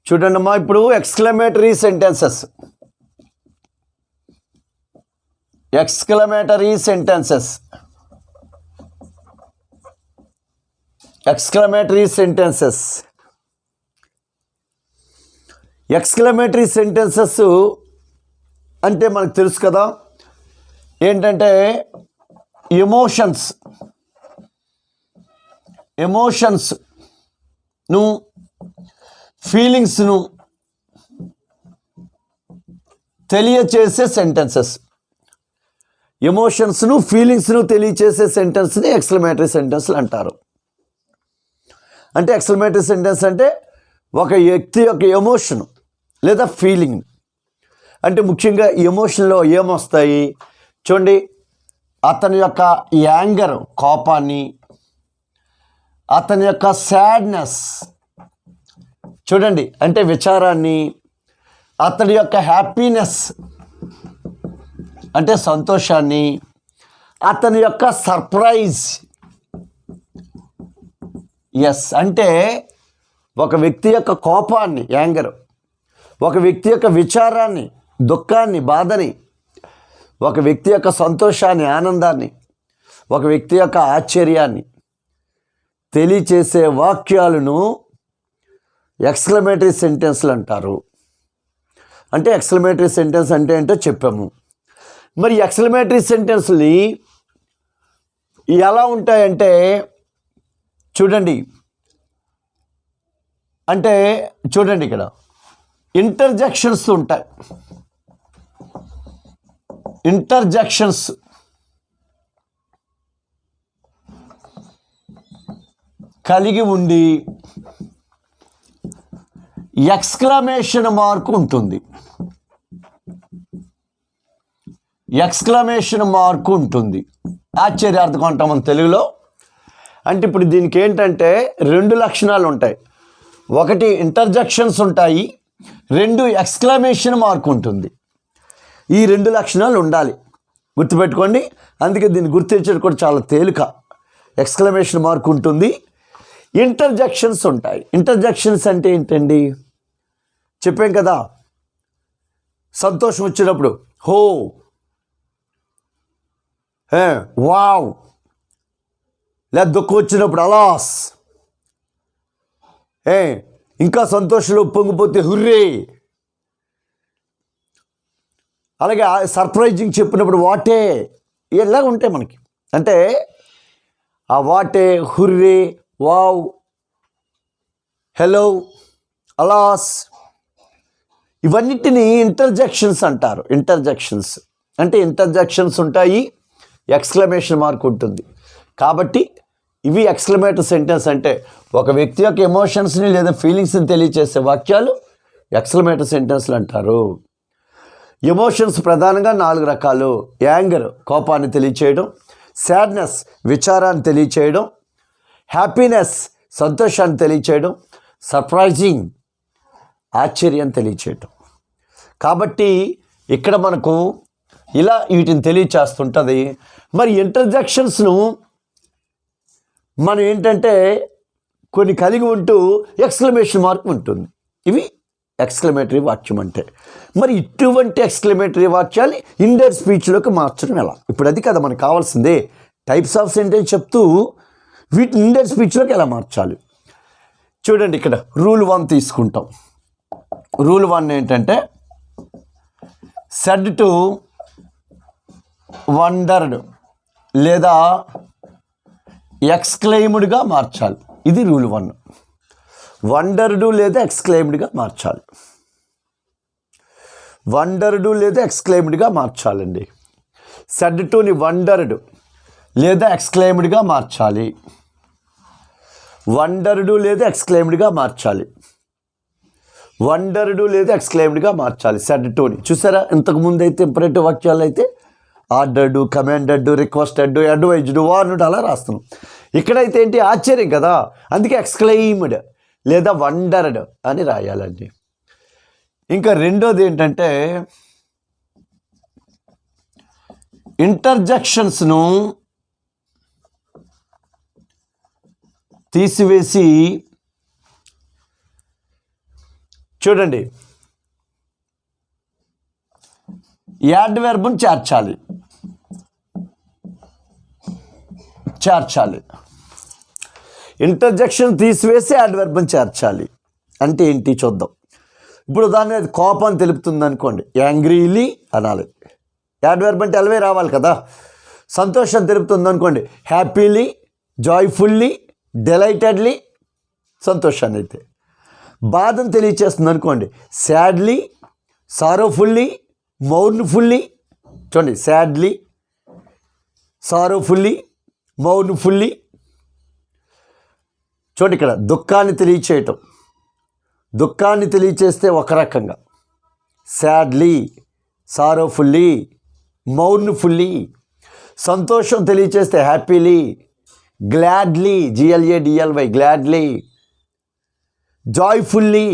చూడండి అమ్మా, ఇప్పుడు exclamatory sentences exclamatory sentences exclamatory sentences exclamatory sentences అంటే మనకు తెలుసు కదా, ఏంటంటే ఎమోషన్స్ను ఫీలింగ్స్ను తెలియచేసే సెంటెన్సెస్. ఎమోషన్స్ను ఫీలింగ్స్ను తెలియచేసే సెంటెన్స్ని ఎక్స్క్లమేటరీ సెంటెన్స్లు అంటారు. అంటే ఎక్స్క్లమేటరీ సెంటెన్స్ అంటే ఒక వ్యక్తి యొక్క ఎమోషన్ లేదా ఫీలింగ్. అంటే ముఖ్యంగా ఎమోషన్లో ఏమొస్తాయి చూడండి, అతని యొక్క యాంగర్ కోపాన్ని, అతని యొక్క సాడ్నెస్ చూడండి అంటే విచారాన్ని, అతని యొక్క హ్యాపీనెస్ అంటే సంతోషాన్ని, అతని యొక్క సర్ప్రైజ్ అంటే ఒక వ్యక్తి యొక్క కోపాన్ని యాంగర్, ఒక వ్యక్తి యొక్క విచారాన్ని దుఃఖాన్ని బాధని, ఒక వ్యక్తి యొక్క సంతోషాన్ని ఆనందాన్ని, ఒక వ్యక్తి యొక్క ఆశ్చర్యాన్ని తెలియచేసే వాక్యాలను ఎక్స్క్లమేటరీ సెంటెన్స్లు అంటారు. అంటే ఎక్స్క్లమేటరీ సెంటెన్స్ అంటే ఏంటో చెప్పాము. మరి ఎక్స్క్లమేటరీ సెంటెన్స్ని ఎలా ఉంటాయంటే చూడండి, అంటే చూడండి ఇక్కడ ఇంటర్జెక్షన్స్ ఉంటాయి. ఇంటర్జెక్షన్స్ కలిగి ఉండి ఎక్స్క్లమేషన్ మార్క్ ఉంటుంది. ఎక్స్క్లమేషన్ మార్క్ ఉంటుంది. ఆశ్చర్యార్థకం అంటాం మన తెలుగులో. అంటే ఇప్పుడు దీనికి ఏంటంటే రెండు లక్షణాలు ఉంటాయి. ఒకటి ఇంటర్జెక్షన్స్ ఉంటాయి, రెండు ఎక్స్క్లమేషన్ మార్క్ ఉంటుంది. ఈ రెండు లక్షణాలు ఉండాలి, గుర్తుపెట్టుకోండి. అందుకే దీన్ని గుర్తించడం కూడా చాలా తేలిక. ఎక్స్క్లమేషన్ మార్క్ ఉంటుంది, ఇంటర్జెక్షన్స్ ఉంటాయి. ఇంటర్జెక్షన్స్ అంటే ఏంటండి చెప్పాం కదా, సంతోషం వచ్చినప్పుడు హో, వావ్, లేదా దుఃఖం వచ్చినప్పుడు అలాస్, ఇంకా సంతోషంలో పొంగిపోతే హుర్రే, అలాగే సర్ప్రైజింగ్ చెప్పినప్పుడు వాటే, ఇలా ఉంటాయి మనకి. అంటే ఆ వాటే, హుర్రే, వావ్, హలో, అలాస్, ఇవన్నిటిని ఇంటర్జెక్షన్స్ అంటారు. ఇంటర్జెక్షన్స్ అంటే ఇంటర్జెక్షన్స్ ఉంటాయి, ఎక్స్క్లమేషన్ మార్క్ ఉంటుంది. కాబట్టి ఇవి ఎక్స్క్లమేటరీ సెంటెన్స్. అంటే ఒక వ్యక్తి యొక్క ఎమోషన్స్ని లేదా ఫీలింగ్స్ని తెలియచేసే వాక్యాలు ఎక్స్క్లమేటరీ సెంటెన్స్లు అంటారు. ఎమోషన్స్ ప్రధానంగా 4 రకాలు. యాంగర్ కోపాన్ని తెలియచేయడం, సాడ్నెస్ విచారాన్ని తెలియచేయడం, హ్యాపీనెస్ సంతోషాన్ని తెలియచేయడం, సర్ప్రైజింగ్ ఆశ్చర్యాన్ని తెలియచేయడం. కాబట్టి ఇక్కడ మనకు ఇలా వీటిని తెలియచేస్తుంటుంది. మరి ఇంటర్జెక్షన్స్ను మనం ఏంటంటే కొన్ని కలిగి ఉంటూ ఎక్స్క్లమేషన్ మార్క్ ఉంటుంది. ఇవి ఎక్స్క్లమేటరీ వాక్యం అంటే. మరి ఇటువంటి ఎక్స్క్లమేటరీ వాక్యాలు ఇండైరెక్ట్ స్పీచ్లోకి మార్చడం ఎలా? ఇప్పుడు అది కదా మనకు కావాల్సిందే. టైప్స్ ఆఫ్ సెంటెన్స్ చెప్తూ వీటిని ఇండైరెక్ట్ స్పీచ్లోకి ఎలా మార్చాలి చూడండి. ఇక్కడ రూల్ 1 తీసుకుంటాం. రూల్ 1 ఏంటంటే సెడ్ టు వండర్డ్ లేదా ఎక్స్క్లెయిమ్డ్గా మార్చాలి. ఇది రూల్ 1. వండర్డ్ లేదా ఎక్స్క్లెయిమ్డ్గా మార్చాలి. వండర్డ్ లేదా ఎక్స్క్లెయిమ్డ్గా మార్చాలండి. సెడ్ టుని వండర్డ్ లేదా ఎక్స్క్లెయిమ్డ్గా మార్చాలి. వండర్డ్ లేదా ఎక్స్క్లెయిమ్డ్గా మార్చాలి. వండర్డ్ లేదా ఎక్స్క్లెయిమ్డ్గా మార్చాలి సెడ్ టుని. చూసారా, ఇంతకుముందు అయితే ఇంపరేటివ్ వాక్యాలు అయితే ఆర్డర్డు, కమాండెడ్, రిక్వెస్టెడ్, అడ్వైజ్డ్, వార్న్డ్ అలా రాస్తున్నాం. ఇక్కడైతే ఏంటి ఆశ్చర్యం కదా, అందుకే ఎక్స్క్లెయిమ్డ్ లేదా వండర్డ్ అని రాయాలండి. ఇంకా రెండోది ఏంటంటే ఇంటర్జెక్షన్స్ను తీసివేసి చూడండి, యాడ్వర్బ్ను చేర్చాలి. ఇంటర్జెక్షన్ తీసివేసి యాడ్వర్బ్ను చేర్చాలి అంటే ఏంటి చూద్దాం. ఇప్పుడు దాన్ని అది కోపం తెలుపుతుంది అనుకోండి, యాంగ్రీలీ అనాలి. యాడ్వర్బ్ అంటే ఎల్వే రావాలి కదా. సంతోషం తెలుపుతుంది అనుకోండి, హ్యాపీలీ, జాయ్ఫుల్లీ, డెలైటెడ్లీ, సంతోషాన్ని అయితే. బాధను తెలియచేస్తుంది అనుకోండి, సాడ్లీ, సారోఫుల్లీ, మౌర్న్ఫుల్లీ. చూడండి, సాడ్లీ, సారోఫుల్లీ, మౌర్న్ఫుల్లీ. చూడండి, ఇక్కడ దుఃఖాన్ని తెలియచేయటం. దుఃఖాన్ని తెలియచేస్తే ఒక రకంగా, సాడ్లీ, సారోఫుల్లీ, మౌర్న్ఫుల్లీ. సంతోషం తెలియచేస్తే happily, gladly, GLADLY, gladly, joyfully,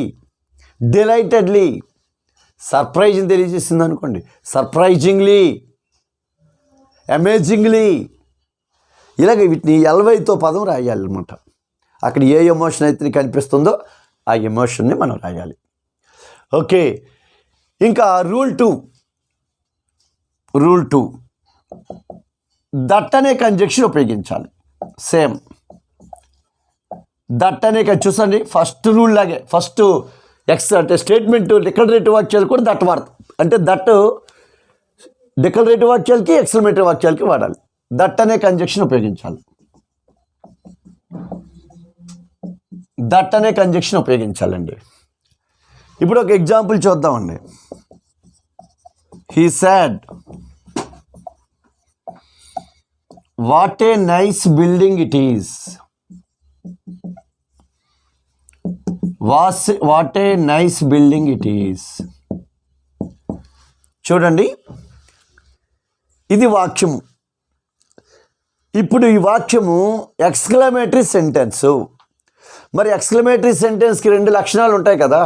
delightedly. సర్ప్రైజ్ని తెలియజేస్తుంది అనుకోండి, సర్ప్రైజింగ్లీ, అమేజింగ్లీ. ఇలాగ వీటిని ఎల్వైతో పదం రాయాలన్నమాట. అక్కడ ఏ ఎమోషన్ అయితే కనిపిస్తుందో ఆ ఎమోషన్ని మనం రాయాలి. ఓకే, ఇంకా రూల్ 2 దట్ అనే కంజంక్షన్ ఉపయోగించాలి. సేమ్ దట్ అనే చూసండి, ఫస్ట్ రూల్ లాగే ఫస్ట్ అంటే స్టేట్మెంట్ డిక్లరేటివ్ వాక్యాలు కూడా దట్ వాడతాం. అంటే దట్ డిక్లరేటివ్ వాక్యాలకి ఎక్స్క్లమేటరీ వాక్యాలకి వాడాలి. దట్ అనే కంజంక్షన్ ఉపయోగించాలి. దట్ అనే కంజంక్షన్ ఉపయోగించాలండి. ఇప్పుడు ఒక ఎగ్జాంపుల్ చూద్దామండి. He said, what a nice building it is. What a nice building it is. చూడండి, ఇది వాక్యము. ఇప్పుడు ఈ వాక్యము ఎక్స్క్లమేటరీ సెంటెన్సు. మరి ఎక్స్క్లమేటరీ సెంటెన్స్కి 2 లక్షణాలు ఉంటాయి కదా.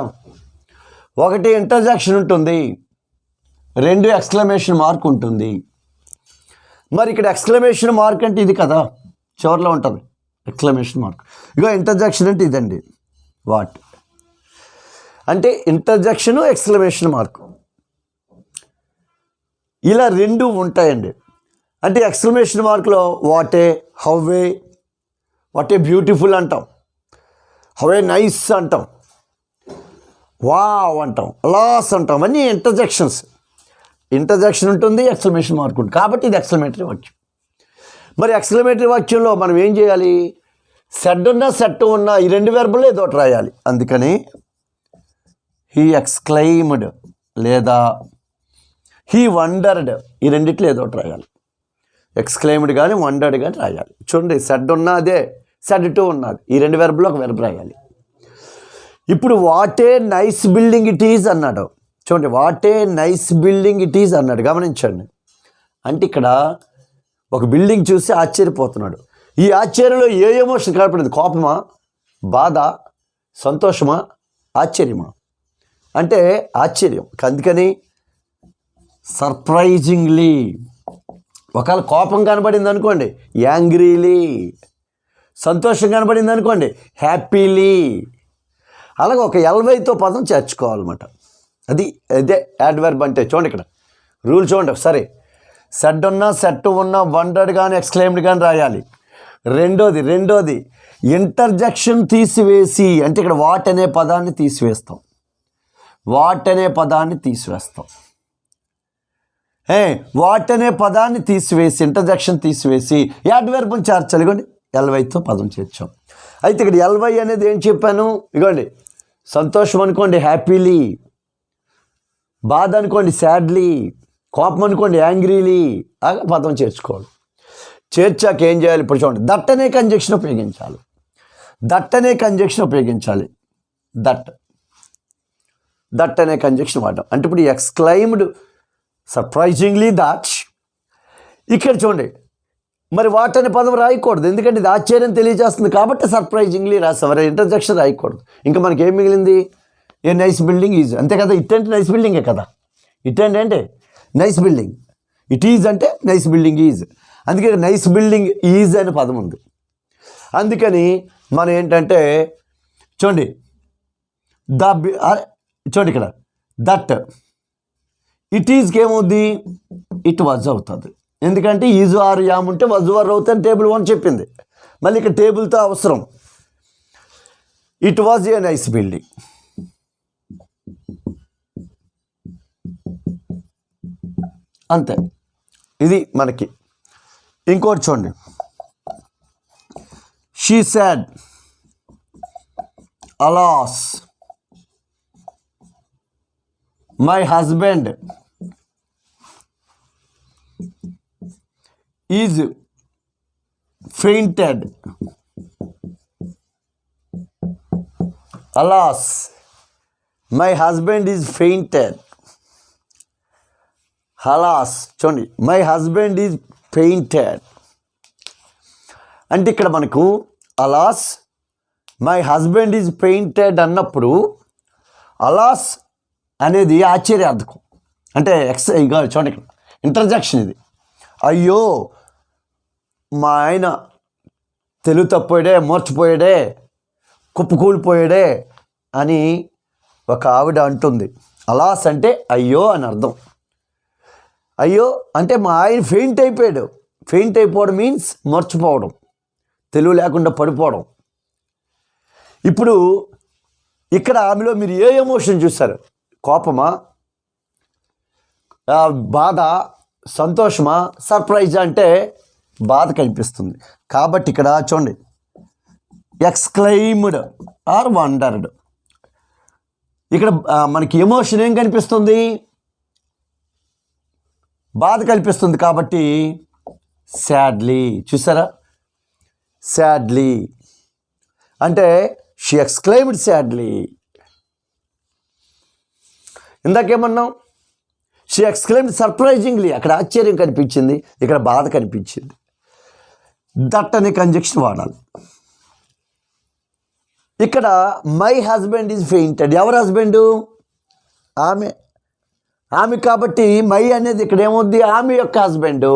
ఒకటి ఇంటర్జెక్షన్ ఉంటుంది, 2 ఎక్స్క్లమేషన్ మార్క్ ఉంటుంది. మరి ఇక్కడ ఎక్స్క్లమేషన్ మార్క్ అంటే ఇది కదా, చివరిలో ఉంటుంది ఎక్స్క్లమేషన్ మార్క్. ఇగో ఇంటర్జెక్షన్ అంటే ఇదండి. వాట్ అంటే ఇంటర్జెక్షను, ఎక్స్క్లమేషన్ మార్క్, ఇలా 2 ఉంటాయండి. అంటే ఎక్స్క్లమేషన్ మార్క్లో వాటే, హౌవే, వాటే బ్యూటిఫుల్ అంటాం, హౌవే నైస్ అంటాం, వావ్ అంటాం, లాస్ అంటాం. అన్నీ ఇంటర్జెక్షన్స్. ఇంటర్జెక్షన్ ఉంటుంది, ఎక్స్క్లమేషన్ మార్క్ ఉంటుంది. కాబట్టి ఇది ఎక్స్క్లమేటరీ వాక్యం. మరి ఎక్స్క్లమేటరీ వాక్యంలో మనం ఏం చేయాలి? సెడ్ ఉన్నా సెట్ ఉన్నా ఈ 2 వెర్బులు ఏదో ఒకటి రాయాలి. అందుకని హీ ఎక్స్క్లైమ్డ్ లేదా హీ వండర్డ్, ఈ రెండిట్లో ఏదో ఒకటి రాయాలి. ఎక్స్క్లైమ్డ్ కానీ వండర్డ్ కానీ రాయాలి. చూడండి, సెడ్ ఉన్నా అదే, సెడ్ టు ఉన్నది, ఈ 2 వెర్బులు ఒక వెర్బ్ రాయాలి. ఇప్పుడు what a nice building it is అన్నాడు. చూడండి, what a nice building it is అన్నాడు. గమనించండి, అంటే ఇక్కడ ఒక బిల్డింగ్ చూసి ఆశ్చర్యపోతున్నాడు. ఈ ఆశ్చర్యంలో ఏ ఎమోషన్ కనపడింది? కోపమా, బాధ, సంతోషమా, ఆశ్చర్యమా? అంటే ఆశ్చర్యం. అందుకని సర్ప్రైజింగ్లీ. ఒకవేళ కోపం కనబడింది అనుకోండి, యాంగ్రీలీ. సంతోషం కనబడింది అనుకోండి, హ్యాపీలీ. అలాగే ఒక ఎల్వైతో పదం చేర్చుకోవాలన్నమాట. అదే యాడ్వర్బ్ అంటే. చూడండి, ఇక్కడ రూల్ చూడండి ఒకసారి. సెడ్ ఉన్నా, సెట్ ఉన్నా, వండర్డ్ కానీ ఎక్స్క్లైమ్డ్ కానీ రాయాలి. రెండోది ఇంటర్జెక్షన్ తీసివేసి, అంటే ఇక్కడ వాట్ అనే పదాన్ని తీసివేస్తాం. వాట్ అనే పదాన్ని తీసివేసి ఇంటర్జెక్షన్ తీసివేసి యాడ్వర్బ్ని చేర్చాలి. ఇగోండి, ఎల్వైతో పదం చేర్చాం. అయితే ఇక్కడ ఎల్వై అనేది ఏం చెప్పాను? ఇగోండి, సంతోషం అనుకోండి హ్యాపీలీ, బాధ అనుకోండి సాడ్లీ, కోపం అనుకోండి యాంగ్రీలీ. అలా పదం చేర్చుకోవాలి. చేర్చాక ఏం చేయాలి? ఇప్పుడు చూడండి, దట్ అనే కంజంక్షన్ ఉపయోగించాలి. దట్ అనే కంజంక్షన్ వాడడం. అంటే ఇప్పుడు ఎక్స్క్లైమ్డ్, సర్ప్రైజింగ్లీ దట్. ఇక్కడ చూడండి, మరి వాట్ అనే పదం రాయకూడదు, ఎందుకంటే ఇది ఆశ్చర్యం తెలియజేస్తుంది కాబట్టి సర్ప్రైజింగ్లీ రాస్తాం. ఇంటర్జెక్షన్ రాయకూడదు. ఇంకా మనకి ఏం మిగిలింది? ఏ నైస్ బిల్డింగ్ ఈజ్, అంతే కదా. ఇట్ అంటే నైస్ బిల్డింగే కదా. ఇట్ అంటే నైస్ బిల్డింగ్, ఇట్ ఈజ్ అంటే నైస్ బిల్డింగ్ ఈజ్. అందుకే నైస్ బిల్డింగ్ ఈజ్ అనే పదం ఉంది. అందుకని మనం ఏంటంటే చూడండి, చూడండి ఇక్కడ దట్ ఇట్ ఈజ్కి ఏమవుద్ది, ఇట్ వాజ్ అవుతుంది. ఎందుకంటే ఈజు ఆర్ యామ్ ఉంటే వజ్ వర్ అవుతుంది టేబుల్ 1 చెప్పింది. మళ్ళీ ఇక్కడ టేబుల్తో అవసరం. It was a nice building. అంతే, ఇది మనకి. ఇంకోటి చూడండి, she said alas my husband is fainted. Alas my husband is fainted. Alas చూడండి, మై హస్బెండ్ ఈజ్ పెయింటెడ్ అంటే ఇక్కడ మనకు అలాస్ మై హస్బెండ్ ఈజ్ పెయింటెడ్ అన్నప్పుడు అలాస్ అనేది ఆశ్చర్యార్థకం. అంటే ఇక చూడండి ఇక్కడ ఇంటర్జెక్షన్ ఇది. అయ్యో మా ఆయన తెలుగు తప్పోయాడే, మర్చిపోయాడే, కుప్పకూలిపోయాడే అని ఒక ఆవిడ అంటుంది. అలాస్ అంటే అయ్యో అని అర్థం. అయ్యో అంటే మా ఆయన ఫెయింట్ అయిపోయాడు. ఫెయింట్ అయిపోవడం మీన్స్ మర్చిపోవడం, తెలివి లేకుండా పడిపోవడం. ఇప్పుడు ఇక్కడ ఆమెలో మీరు ఏ ఎమోషన్ చూస్తారు? కోపమా, బాధ, సంతోషమా, సర్ప్రైజ్ అంటే బాధ కనిపిస్తుంది. కాబట్టి ఇక్కడ చూడండి, ఎక్స్క్లైమ్డ్ ఆర్ వండర్డ్. ఇక్కడ మనకి ఎమోషన్ ఏం కనిపిస్తుంది? బాధ కల్పిస్తుంది. కాబట్టి సాడ్లీ, చూసారా, సాడ్లీ అంటే షీ ఎక్స్క్లైమ్డ్ సాడ్లీ. ఇందాకేమన్నాం? She exclaimed surprisingly. అక్కడ ఆశ్చర్యం కనిపించింది, ఇక్కడ బాధ కనిపించింది. దట్ అనే కంజంక్షన్ వాడాలి. ఇక్కడ మై హస్బెండ్ ఈజ్ ఫెయింటెడ్. ఎవరు హస్బెండు? ఆమె. ఆమె కాబట్టి మై అనేది ఇక్కడ ఏమవుద్ది? ఆమె యొక్క husband,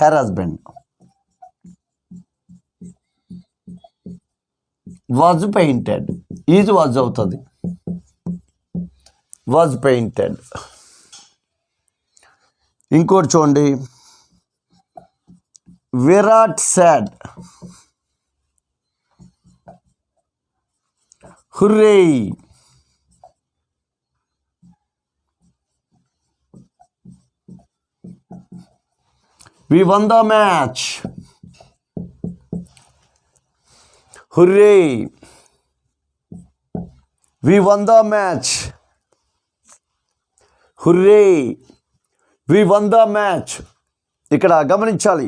her husband. Was painted, is was అవుతుంది. Was painted. ఇంకోటి చూడండి, Virat sad hurray. We won the match. Hooray! We won the match. Hooray! We won the match. ఇక్కడ గమనించాలి,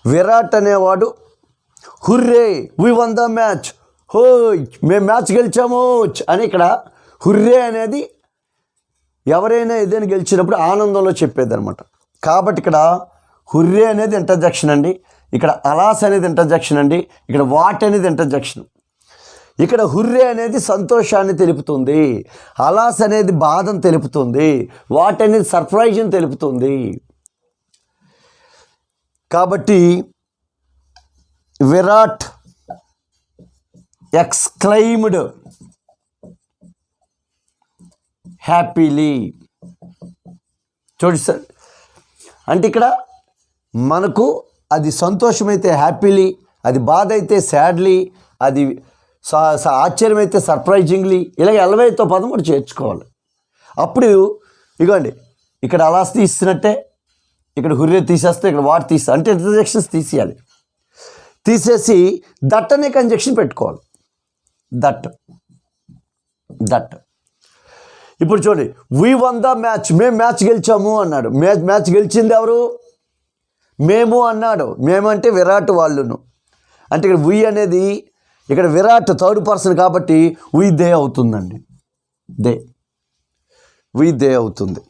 విరాట్ అనేవాడు hurray V one the match, హోయ్ మేము మ్యాచ్ గెలిచాము అని. ఇక్కడ హుర్రే అనేది ఎవరైనా ఏదైనా గెలిచినప్పుడు ఆనందంలో చెప్పేది అనమాట. కాబట్టి ఇక్కడ హుర్రే అనేది ఇంటర్జెక్షన్ అండి, ఇక్కడ అలాస్ అనేది ఇంటర్జెక్షన్ అండి, ఇక్కడ వాట్ అనేది ఇంటర్జెక్షన్. ఇక్కడ హుర్రే అనేది సంతోషాన్ని తెలుపుతుంది, అలాస్ అనేది బాధను తెలుపుతుంది, వాట్ అనేది సర్ప్రైజ్ని తెలుపుతుంది. కాబట్టి విరాట్ ఎక్స్క్లైమ్డ్ హ్యాపీలీ. చూడండి సార్, అంటే ఇక్కడ మనకు అది సంతోషమైతే హ్యాపీలీ, అది బాధ అయితే సాడ్లీ, అది ఆశ్చర్యమైతే సర్ప్రైజింగ్లీ, ఇలాగ 13 చేర్చుకోవాలి. అప్పుడు ఇగోండి, ఇక్కడ అలాస్ తీసినట్టే, ఇక్కడ హుర్రే తీసేస్తే ఇక్కడ వాట్ తీస్తా అంటే ఇంటర్జెక్షన్స్ తీసేయాలి. తీసేసి దట్ అనే కంజంక్షన్ పెట్టుకోవాలి. That that. ఇప్పుడు చూడండి, వీ వన్ ద మ్యాచ్, మేము మ్యాచ్ గెలిచాము అన్నాడు. మ్యాచ్ గెలిచింది ఎవరు? మేము అన్నాడు. మేము అంటే విరాట్ వాళ్ళును. అంటే ఇక్కడ వీ అనేది ఇక్కడ విరాట్ థర్డ్ పర్సన్ కాబట్టి వీ దే అవుతుందండి. వీ దే అవుతుంది.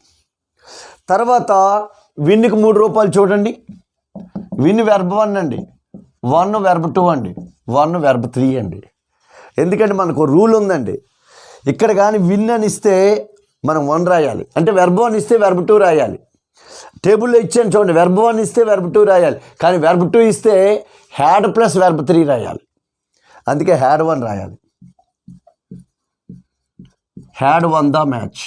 తర్వాత విన్కి 3 రూపాయలు చూడండి. విన్ వెర్బ్ 1 అండి, 1 వెర్బ్ 2 అండి, 1 వెర్బ్ 3 అండి. ఎందుకంటే మనకు రూల్ ఉందండి, ఇక్కడ కానీ విన్ అని ఇస్తే మనం 1 రాయాలి, అంటే వెర్బ్ 1 ఇస్తే వెర్బ్ 2 రాయాలి. టేబుల్లో ఇచ్చాను చూడండి, వెర్బ్ 1 ఇస్తే వెర్బ్ 2 రాయాలి, కానీ వెర్బ్ 2 ఇస్తే హ్యాడ్ ప్లస్ వెర్బ్ 3 రాయాలి. అందుకే హ్యాడ్ 1 రాయాలి. Had one the match.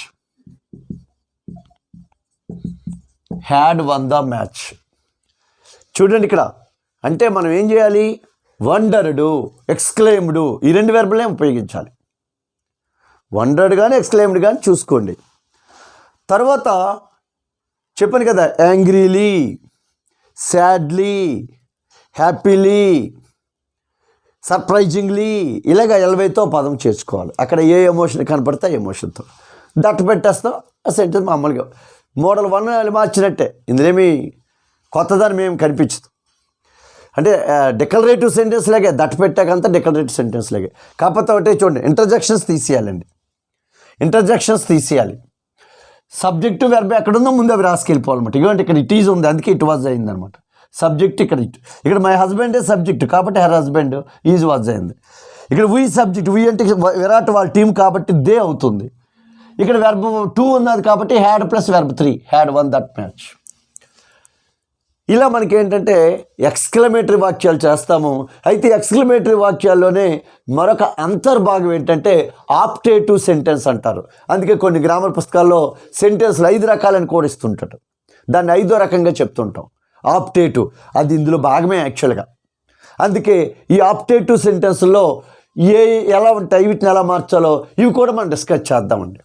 Had one the match. చూడండి ఇక్కడ అంటే మనం ఏం చేయాలి, వండర్డ్, ఎక్స్క్లెయిమ్డ్ ఈ రెండు వెర్బులే ఉపయోగించాలి. వండర్డ్ కానీ ఎక్స్క్లెయిమ్డ్ కానీ చూసుకోండి. తర్వాత చెప్పాను కదా, యాంగ్రీలీ, సాడ్లీ, హ్యాపీలీ, సర్ప్రైజింగ్లీ ఇలాగ ఎల్వైతో పదం చేర్చుకోవాలి. అక్కడ ఏ ఎమోషన్ కనపడితే ఆ ఎమోషన్తో దట్ పెట్టేస్తాం. ఆ సెంటెన్స్ మామూలుగా మోడల్ 1 మార్చినట్టే, ఇందులో ఏమి కొత్తదాన్ని మేము కనిపించదు. అంటే డిక్లరేటివ్ సెంటెన్స్ లాగే దట్ పెట్టాకంతా డిక్లరేటివ్ సెంటెన్స్ లాగే. కాకపోతే ఒకటే చూడండి, ఇంటర్జెక్షన్స్ తీసేయాలండి. ఇంటర్జెక్షన్స్ తీసేయాలి. సబ్జెక్టు వెర్బ్ ఎక్కడుందో ముందు అవి రాసుకెళ్ళిపోవాలన్నమాట. ఇటువంటి ఇక్కడ ఇట్ ఈజ్ ఉంది, అందుకే ఇట్ వాజ్ అయిందనమాట. సబ్జెక్ట్ ఇక్కడ మై హస్బెండే సబ్జెక్ట్ కాబట్టి హర్ హస్బెండ్ ఈజ్ వాజ్ అయింది. ఇక్కడ వీ సబ్జెక్ట్, వీ అంటే విరాట్ వాళ్ళ టీం కాబట్టి దే అవుతుంది. ఇక్కడ వెర్బ్ 2 ఉన్నది కాబట్టి had plus verb 3, had one that match. ఇలా మనకి ఏంటంటే ఎక్స్క్లమేటరీ వాక్యాలు చేస్తాము. అయితే ఎక్స్క్లమేటరీ వాక్యాల్లోనే మరొక అంతర్భాగం ఏంటంటే ఆప్టేటివ్ సెంటెన్స్ అంటారు. అందుకే కొన్ని గ్రామర్ పుస్తకాల్లో సెంటెన్స్లు 5 రకాలని కూడా ఇస్తుంటాడు. దాన్ని 5వ రకంగా చెప్తుంటాం, ఆప్టేటివ్. అది ఇందులో భాగమే యాక్చువల్గా. అందుకే ఈ ఆప్టేటివ్ సెంటెన్స్లో ఎలా ఉంటాయి, వీటిని ఎలా మార్చాలో ఇవి కూడా మనం డిస్కస్ చేద్దామండి.